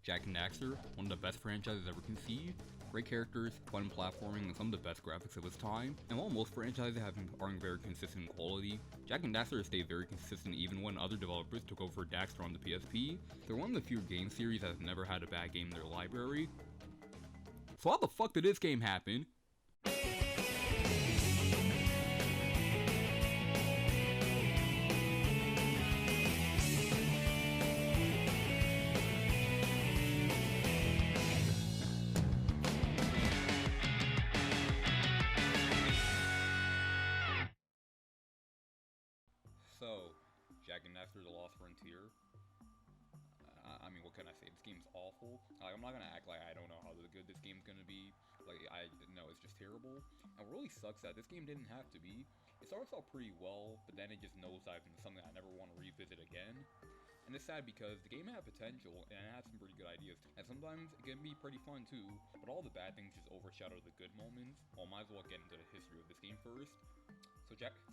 Jak and Daxter, one of the best franchises ever conceived. Great characters, fun platforming, and some of the best graphics of its time. And while most franchises aren't very consistent in quality, Jak and Daxter stayed very consistent even when other developers took over Daxter on the PSP. They're one of the few game series that have never had a bad game in their library. So how the fuck did this game happen? So, Jak and Daxter: The Lost Frontier. I mean, what can I say? This game's awful. I'm not gonna act like I don't know how good this game's gonna be. Like, I know it's just terrible. And what really sucks that this game didn't have to be. It starts out pretty well, but then it just nosedives into something I never want to revisit again. And it's sad because the game had potential, and it had some pretty good ideas. And sometimes it can be pretty fun too, but all the bad things just overshadow the good moments. Well, might as well get into the history of this game first.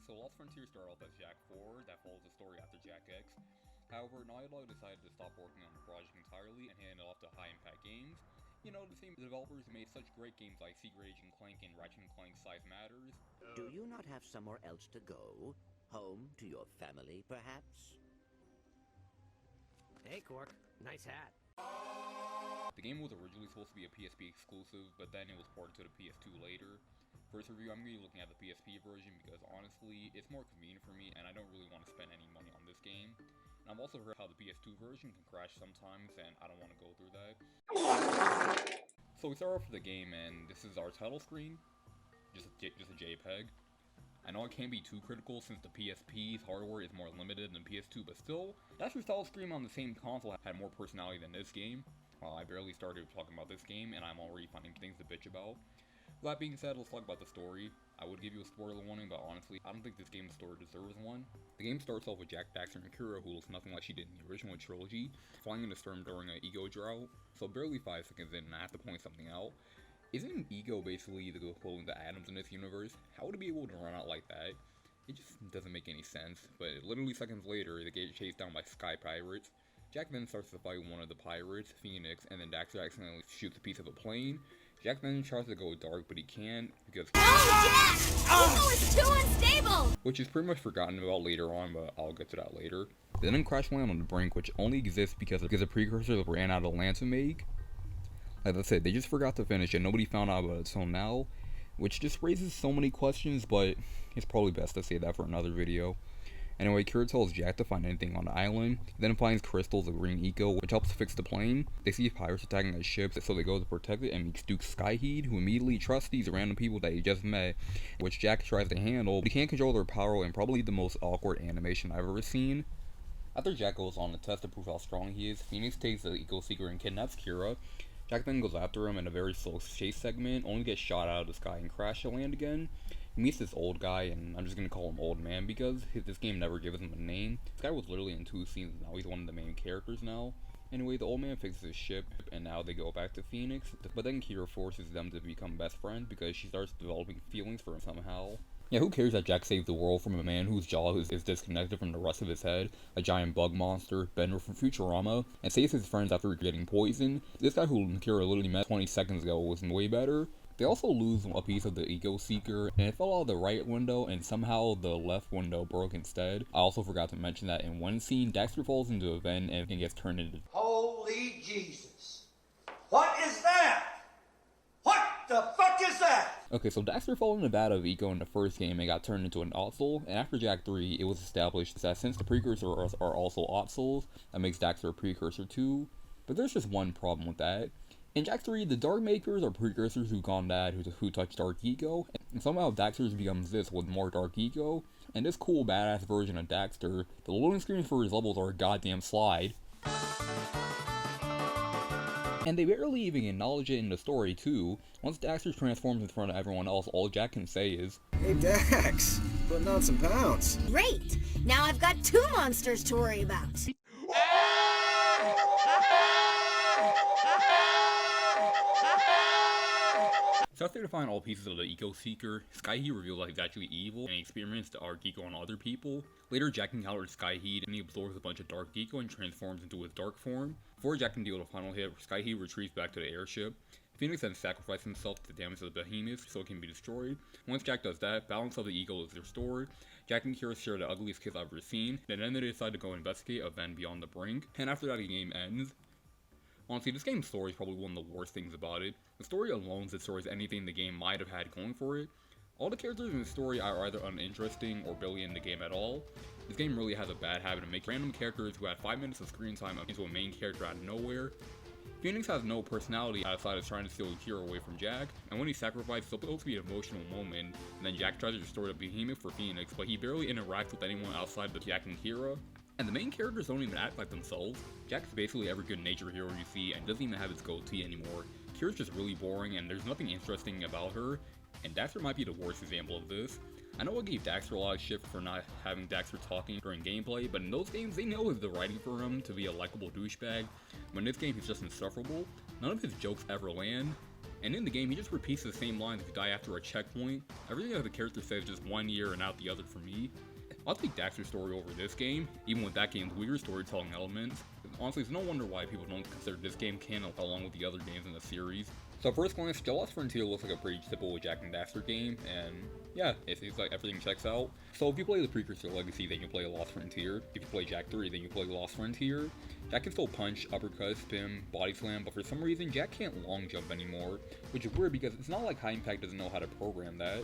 So Lost Frontier started off as Jak 4, that follows the story after Jak X. However, Naughty Dog decided to stop working on the project entirely and hand it off to High Impact Games. You know, the same developers who made such great games like Jak and Clank and Ratchet and Clank Size Matters. Do you not have somewhere else to go? Home to your family, perhaps? Hey, Quark. Nice hat. The game was originally supposed to be a PSP exclusive, but then it was ported to the PS2 later. First review, I'm going to be looking at the PSP version because honestly, it's more convenient for me and I don't really want to spend any money on this game. And I've also heard how the PS2 version can crash sometimes and I don't want to go through that. So we start off with the game and this is our title screen, just a JPEG. I know I can't be too critical since the PSP's hardware is more limited than PS2, but still, Daxter's title screen on the same console had more personality than this game. I barely started talking about this game and I'm already finding things to bitch about. With that being said, let's talk about the story. I would give you a spoiler warning, but honestly, I don't think this game's story deserves one. The game starts off with Jak, Daxter, and Kira, who looks nothing like she did in the original trilogy, flying in a storm during an ego drought. So barely 5 seconds in, and I have to point something out. Isn't ego basically the equivalent to atoms in this universe? How would it be able to run out like that? It just doesn't make any sense, but literally seconds later, they get chased down by sky pirates. Jak then starts to fight one of the pirates, Phoenix, and then Daxter accidentally shoots a piece of a plane. Jak then tries to go dark, but he can't because Oh, it's too unstable! Which is pretty much forgotten about later on, but I'll get to that later. They then crash land on the brink, which only exists because the Precursor ran out of land to make. Like I said, they just forgot to finish it, nobody found out about it until now, which just raises so many questions, but it's probably best to save that for another video. Anyway, Kira tells Jak to find anything on the island, then finds crystals of green eco, which helps fix the plane. They see pirates attacking their ships, so they go to protect it and meets Duke Skyheed, who immediately trusts these random people that he just met, which Jak tries to handle, but he can't control their power in probably the most awkward animation I've ever seen. After Jak goes on a test to prove how strong he is, Phoenix takes the eco secret and kidnaps Kira. Jak then goes after him in a very slow chase segment, only gets shot out of the sky and crash to land again. He meets this old guy, and I'm just gonna call him Old Man because this game never gives him a name. This guy was literally in 2 scenes, now he's one of the main characters now. Anyway, the old man fixes his ship, and now they go back to Phoenix, but then Kira forces them to become best friends because she starts developing feelings for him somehow. Yeah, who cares that Jak saved the world from a man whose jaw is disconnected from the rest of his head, a giant bug monster, Bender from Futurama, and saves his friends after getting poisoned? This guy who Kira literally met 20 seconds ago was way better. They also lose a piece of the Eco Seeker, and it fell out of the right window, and somehow the left window broke instead. I also forgot to mention that in one scene, Daxter falls into a vent and gets turned into... Holy Jesus! What is that? What the fuck is that? Okay, so Daxter fell in the vat of Eco in the first game and got turned into an Ottsel, and after Jak 3, it was established that since the Precursors are also Ottsels, that makes Daxter a Precursor too. But there's just one problem with that. In Jak 3, the Dark Makers are Precursors who gone bad who touch Dark Eco, and somehow Daxter becomes this with more Dark Eco, and this cool badass version of Daxter, the loading screens for his levels are a goddamn slide. And they barely even acknowledge it in the story too. Once Daxter transforms in front of everyone else, all Jak can say is, "Hey Dax, putting on some pounds." Great! Now I've got 2 monsters to worry about. So after they find all pieces of the Eco-Seeker, Skyheat reveals that he's actually evil, and he experiments the Dark Eco on other people. Later, Jack encounters Skyheat, and he absorbs a bunch of Dark Eco and transforms into his dark form. Before Jack can deal with a final hit, Skyheat retreats back to the airship. Phoenix then sacrifices himself to damage the behemoth so it can be destroyed. Once Jack does that, balance of the Eagle is restored. Jack and Kira share the ugliest kiss I've ever seen, and then they decide to go investigate Event Beyond the Brink, and after that the game ends. Honestly, this game's story is probably one of the worst things about it. The story alone destroys anything the game might have had going for it. All the characters in the story are either uninteresting or barely in the game at all. This game really has a bad habit of making random characters who had 5 minutes of screen time into a main character out of nowhere. Phoenix has no personality outside of trying to steal Kira away from Jack, and when he sacrifices, it's supposed to be an emotional moment, and then Jack tries to restore the behemoth for Phoenix, but he barely interacts with anyone outside of Jack and Kira. And the main characters don't even act like themselves. Jack's basically every good nature hero you see and doesn't even have his goatee anymore. Kira's just really boring and there's nothing interesting about her, and Daxter might be the worst example of this. I know I gave Daxter a lot of shit for not having Daxter talking during gameplay, but in those games they know the writing for him to be a likable douchebag. But in this game he's just insufferable, none of his jokes ever land, and in the game he just repeats the same lines if you die after a checkpoint. Everything that the character says is just one ear and out the other for me. I'll take Daxter's story over this game, even with that game's weird storytelling elements. Honestly, it's no wonder why people don't consider this game canon along with the other games in the series. So at first glance, The Lost Frontier looks like a pretty typical Jak and Daxter game, and yeah, it seems like everything checks out. So if you play the Precursor Legacy, then you play Lost Frontier. If you play Jak 3, then you play Lost Frontier. Jak can still punch, uppercut, spin, body slam, but for some reason, Jak can't long jump anymore, which is weird because it's not like High Impact doesn't know how to program that.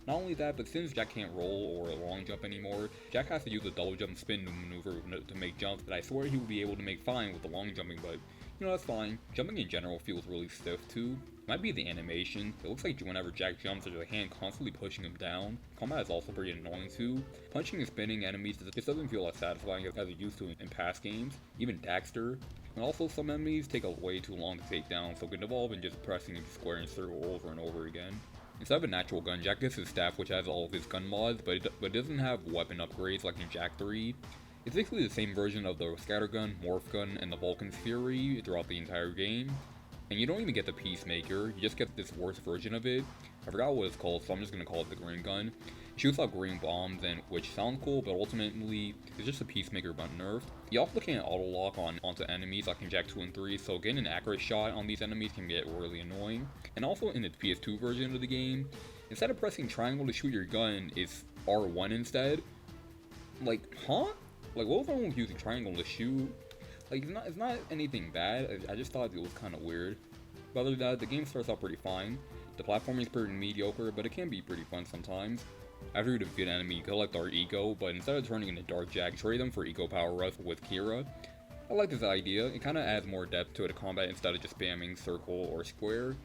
Not only that, but since Jak can't roll or long jump anymore, Jak has to use a double jump spin maneuver to make jumps that I swear he would be able to make fine with the long jumping, but you know, that's fine. Jumping in general feels really stiff too. It might be the animation. It looks like whenever Jak jumps, there's a hand constantly pushing him down. Combat is also pretty annoying too. Punching and spinning enemies just doesn't feel as satisfying as it used to in past games. Even Daxter. And also some enemies take way too long to take down, so it can evolve in just pressing a square and circle over and over again. Instead of a natural gun, Jak gets his staff, which has all of his gun mods, but it doesn't have weapon upgrades like in Jak 3. It's basically the same version of the Scattergun, Morph Gun, and the Vulcan's Fury throughout the entire game. And you don't even get the Peacemaker, you just get this worse version of it. I forgot what it's called, so I'm just going to call it the Green Gun. It shoots out green bombs, which sounds cool, but ultimately, it's just a Peacemaker but nerfed. You also can't auto-lock onto enemies like in Jak 2 and 3, so getting an accurate shot on these enemies can get really annoying. And also in the PS2 version of the game, instead of pressing triangle to shoot your gun, it's R1 instead. Like, huh? Like, what was wrong with using triangle to shoot? Like, it's not anything bad, I just thought it was kind of weird. But other than that, the game starts out pretty fine. The platforming is pretty mediocre, but it can be pretty fun sometimes. After you defeat an enemy, you collect Dark Eco, but instead of turning into Dark Jak, trade them for Eco Power-Ups with Kira. I like this idea, it kinda adds more depth to the combat instead of just spamming circle or square.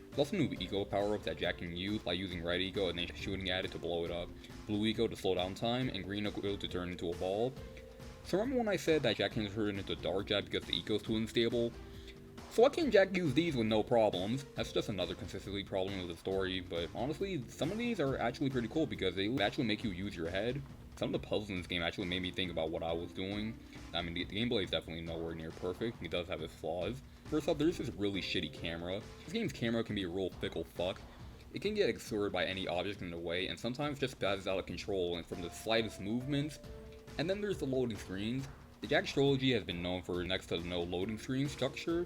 There's also new Eco Power-Ups that Jak can use, like using Red Eco and then shooting at it to blow it up, Blue Eco to slow down time, and Green Eco to turn into a ball. So remember when I said that Jak can turn into Dark Jak because the Eco's too unstable? So why can't Jak use these with no problems? That's just another consistency problem with the story, but honestly, some of these are actually pretty cool because they actually make you use your head. Some of the puzzles in this game actually made me think about what I was doing. I mean, the gameplay is definitely nowhere near perfect, it does have its flaws. First off, there's this really shitty camera. This game's camera can be a real fickle fuck. It can get obscured by any object in the way, and sometimes just spazzes out of control and from the slightest movements. And then there's the loading screens. The Jak trilogy has been known for next to no loading screen structure.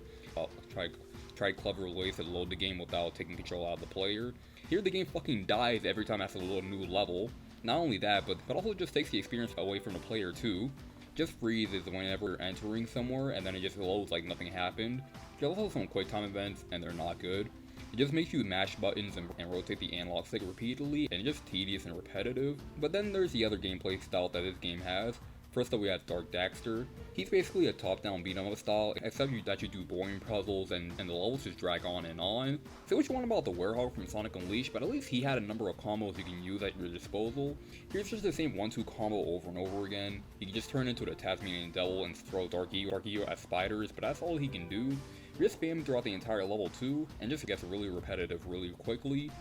Try clever ways to load the game without taking control out of the player. Here the game fucking dies every time it has to load a new level. Not only that, but also just takes the experience away from the player too. Just freezes whenever you're entering somewhere and then it just loads like nothing happened. There's also some quick time events and they're not good. It just makes you mash buttons and rotate the analog stick repeatedly, and it's just tedious and repetitive. But then there's the other gameplay style that this game has. First up we have Jak Daxter. He's basically a top-down beat-em-up style, except that you do boring puzzles and the levels just drag on and on. Say what you want about the Werehog from Sonic Unleashed, but at least he had a number of combos you can use at your disposal. Here's just the same 1-2 combo over and over again. He can just turn into the Tasmanian Devil and throw Dark Eco at spiders, but that's all he can do. You just spam throughout the entire level too, and just gets really repetitive really quickly.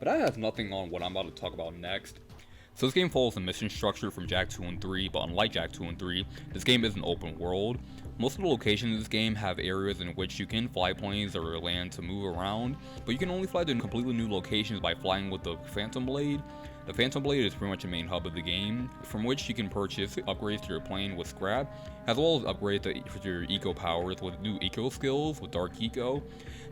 But that has nothing on what I'm about to talk about next. So this game follows the mission structure from Jak 2 and 3, but unlike Jak 2 and 3, this game isn't open world. Most of the locations in this game have areas in which you can fly planes or land to move around, but you can only fly to completely new locations by flying with the Phantom Blade. The Phantom Blade is pretty much the main hub of the game, from which you can purchase upgrades to your plane with scrap, as well as upgrades to your eco powers with new eco skills with Dark Eco.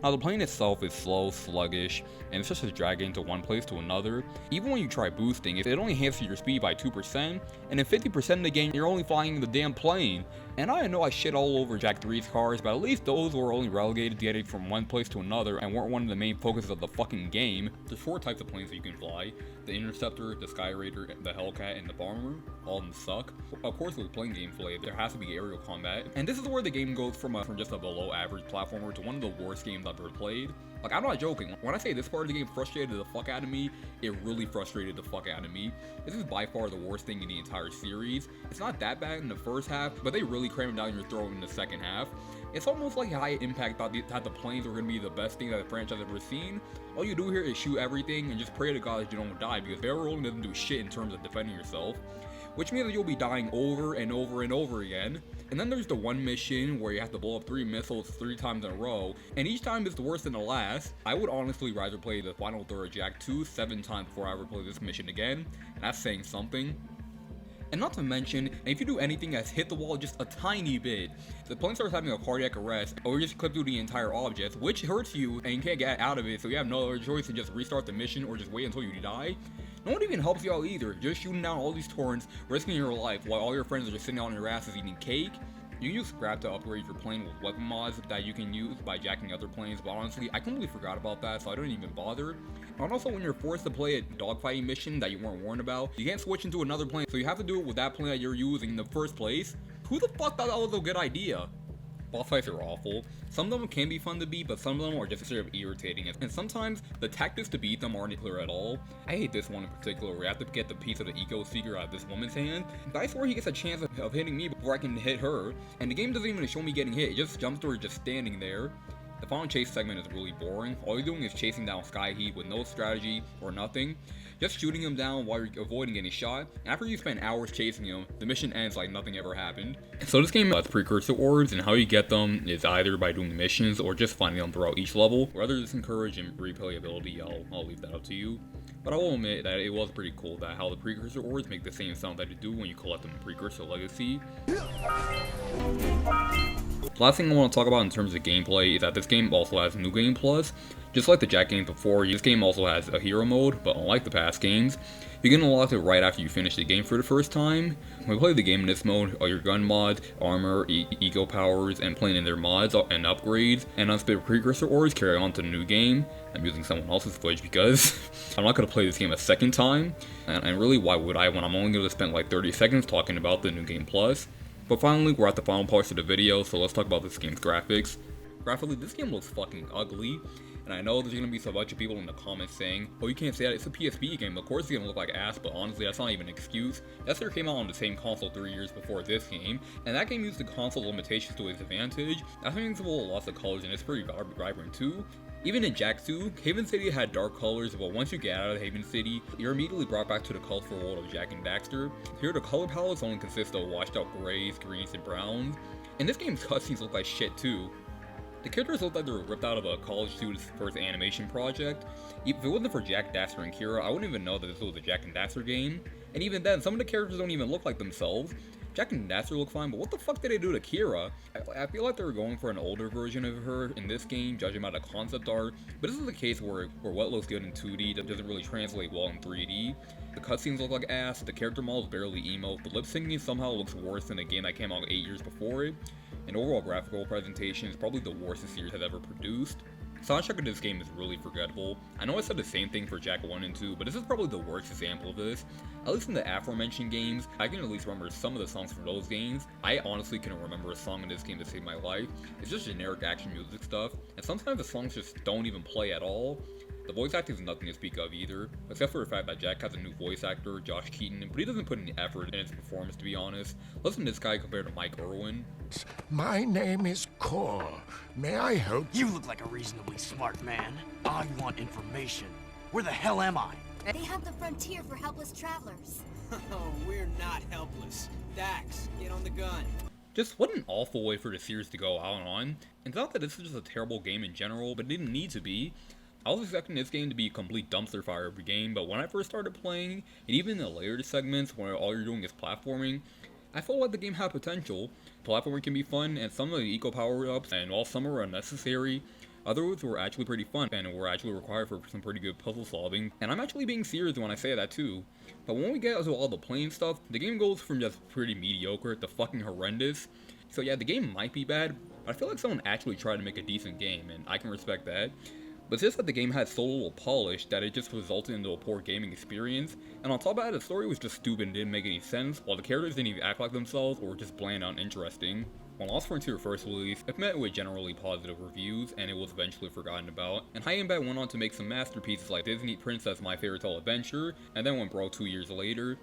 Now the plane itself is slow, sluggish, and it's just a drag into one place to another. Even when you try boosting, it only enhances your speed by 2%, and in 50% of the game you're only flying the damn plane. And I know I shit all over Jak 3's cars, but at least those were only relegated to getting from one place to another and weren't one of the main focuses of the fucking game. There's 4 types of planes that you can fly: the Interceptor, the Sky Raider, the Hellcat, and the Bomber. All of them suck. Of course, with plane gameplay, there has to be aerial combat, and this is where the game goes from just a below average platformer to one of the worst games I've ever played. Like, I'm not joking. When I say this part of the game frustrated the fuck out of me, it really frustrated the fuck out of me. This is by far the worst thing in the entire series. It's not that bad in the first half, but they really cram it down your throat in the second half. It's almost like High Impact thought the planes were going to be the best thing that the franchise has ever seen. All you do here is shoot everything and just pray to God that you don't die, because barrel rolling doesn't do shit in terms of defending yourself, which means that you'll be dying over and over and over again. And then there's the one mission where you have to blow up 3 missiles 3 times in a row, and each time is the worse than the last. I would honestly rather play the final third of Jak 2 7 times before I ever play this mission again, and that's saying something. And not to mention, if you do anything that's hit the wall just a tiny bit, the plane starts having a cardiac arrest, or you just clip through the entire object, which hurts you and you can't get out of it, so you have no other choice to just restart the mission or just wait until you die. No one even helps you out either, just shooting down all these torrents, risking your life while all your friends are just sitting on your asses eating cake. You can use scrap to upgrade your plane with weapon mods that you can use by jacking other planes, but honestly, I completely forgot about that, so I don't even bother. And also, when you're forced to play a dogfighting mission that you weren't warned about, you can't switch into another plane, so you have to do it with that plane that you're using in the first place. Who the fuck thought that was a good idea? Boss fights are awful. Some of them can be fun to beat, but some of them are just sort of irritating, and sometimes the tactics to beat them aren't clear at all. I hate this one in particular, where you have to get the piece of the Eco Seeker out of this woman's hand, but I swear he gets a chance of hitting me before I can hit her, and the game doesn't even show me getting hit, it just jumps to her just standing there. The final chase segment is really boring. All you're doing is chasing down Sky Heat with no strategy or nothing, just shooting him down while you're avoiding getting shot. And after you spend hours chasing him, the mission ends like nothing ever happened. So this game has Precursor Awards, and how you get them is either by doing missions or just finding them throughout each level. Whether this encourage and replayability, I'll leave that up to you. But I will admit that it was pretty cool that how the Precursor Awards make the same sound that they do when you collect them in Precursor Legacy. The last thing I want to talk about in terms of gameplay is that this game also has New Game Plus. Just like the Jak games before, this game also has a hero mode, but unlike the past games, you can unlock it right after you finish the game for the first time. When you play the game in this mode, all your gun mods, armor, eco powers, and playing in their mods and upgrades, and unsplit Precursor Awards carry on to the new game. I'm using someone else's footage because I'm not going to play this game a second time, and really why would I when I'm only going to spend like 30 seconds talking about the New Game Plus. But finally, we're at the final parts of the video, so let's talk about this game's graphics. Graphically, this game looks fucking ugly, and I know there's gonna be a bunch of people in the comments saying, oh, you can't say that, it's a PSP game, of course it's gonna look like ass, but honestly, that's not even an excuse. Daxter came out on the same console 3 years before this game, and that game used the console limitations to its advantage. I think it's a little lots of colors, and it's pretty vibrant too. Even in Jak 2, Haven City had dark colors, but once you get out of Haven City, you're immediately brought back to the colorful world of Jak and Daxter. Here, the color palettes only consist of washed out grays, greens, and browns. And this game's cutscenes look like shit too. The characters look like they were ripped out of a college student's first animation project. If it wasn't for Jak, Daxter, and Kira, I wouldn't even know that this was a Jak and Daxter game. And even then, some of the characters don't even look like themselves. Jak and Daxter look fine, but what the fuck did they do to Kira? I feel like they were going for an older version of her in this game, judging by the concept art, but this is a case where what looks good in 2D doesn't really translate well in 3D. The cutscenes look like ass, the character models barely emote, the lip syncing somehow looks worse than a game that came out 8 years before it, and overall graphical presentation is probably the worst the series has ever produced. Soundtrack of this game is really forgettable. I know I said the same thing for Jak 1 and 2, but this is probably the worst example of this. At least in the aforementioned games, I can at least remember some of the songs from those games. I honestly couldn't remember a song in this game to save my life. It's just generic action music stuff, and sometimes the songs just don't even play at all. The voice acting is nothing to speak of either, except for the fact that Jak has a new voice actor, Josh Keaton, but he doesn't put any effort in his performance, to be honest. Listen to this guy compared to Mike Irwin. My name is Core. May I help? You look like a reasonably smart man. I want information. Where the hell am I? They hunt the frontier for helpless travelers. Oh, we're not helpless. Dax, get on the gun. Just what an awful way for the series to go out on. And it's not that this is just a terrible game in general, but it didn't need to be. I was expecting this game to be a complete dumpster fire of a game, but when I first started playing, and even in the later segments where all you're doing is platforming, I felt like the game had potential. Platforming can be fun, and some of the eco power-ups, and while some are unnecessary, others were actually pretty fun, and were actually required for some pretty good puzzle solving. And I'm actually being serious when I say that too. But when we get to all the playing stuff, the game goes from just pretty mediocre to fucking horrendous. So yeah, the game might be bad, but I feel like someone actually tried to make a decent game, and I can respect that. But it's just that the game had so little polish that it just resulted into a poor gaming experience, and on top of that, the story was just stupid and didn't make any sense, while the characters didn't even act like themselves or were just bland and uninteresting. When Lost Frontier first released, it met with generally positive reviews, and it was eventually forgotten about, and High Impact went on to make some masterpieces like Disney Princess My Fairy Tale Adventure, and then went broke 2 years later.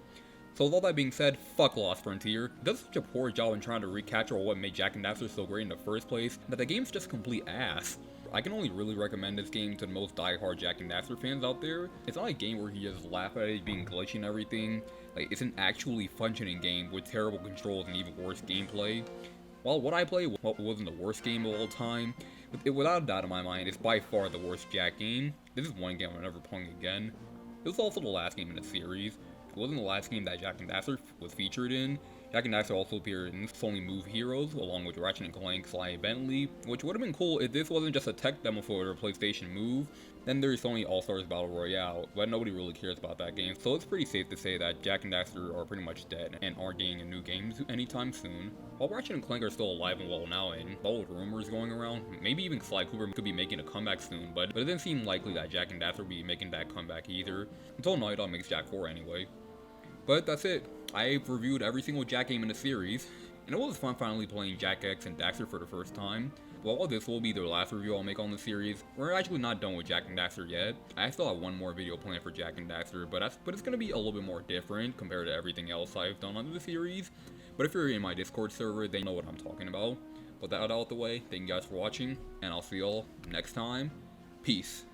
So with all that being said, fuck Lost Frontier. It does such a poor job in trying to recapture what made Jak and Daxter so great in the first place, that the game's just complete ass. I can only really recommend this game to the most die-hard Jak and Daxter fans out there. It's not a game where you just laugh at it being glitchy and everything. Like, it's an actually functioning game with terrible controls and even worse gameplay. While what I play wasn't the worst game of all time, without a doubt in my mind, it's by far the worst Jak game. This is one game I'm never playing again. It was also the last game in the series. It wasn't the last game that Jak and Daxter was featured in. Jak and Daxter also appeared in Sony Move Heroes, along with Ratchet and Clank, Sly Bentley, which would have been cool if this wasn't just a tech demo for the PlayStation Move. Then there's Sony All-Stars Battle Royale, but nobody really cares about that game, so it's pretty safe to say that Jak and Daxter are pretty much dead and aren't getting a new game anytime soon. While Ratchet and Clank are still alive and well now, and all with rumors going around, maybe even Sly Cooper could be making a comeback soon, but it doesn't seem likely that Jak and Daxter will be making that comeback either, until Naughty Dog makes Jak 4 anyway. But that's it. I've reviewed every single Jak game in the series, and it was fun finally playing Jak X and Daxter for the first time. But while this will be the last review I'll make on the series, we're actually not done with Jak and Daxter yet. I still have one more video planned for Jak and Daxter, but it's going to be a little bit more different compared to everything else I've done on the series. But if you're in my Discord server, then you know what I'm talking about. With that out of the way, thank you guys for watching, and I'll see y'all next time. Peace.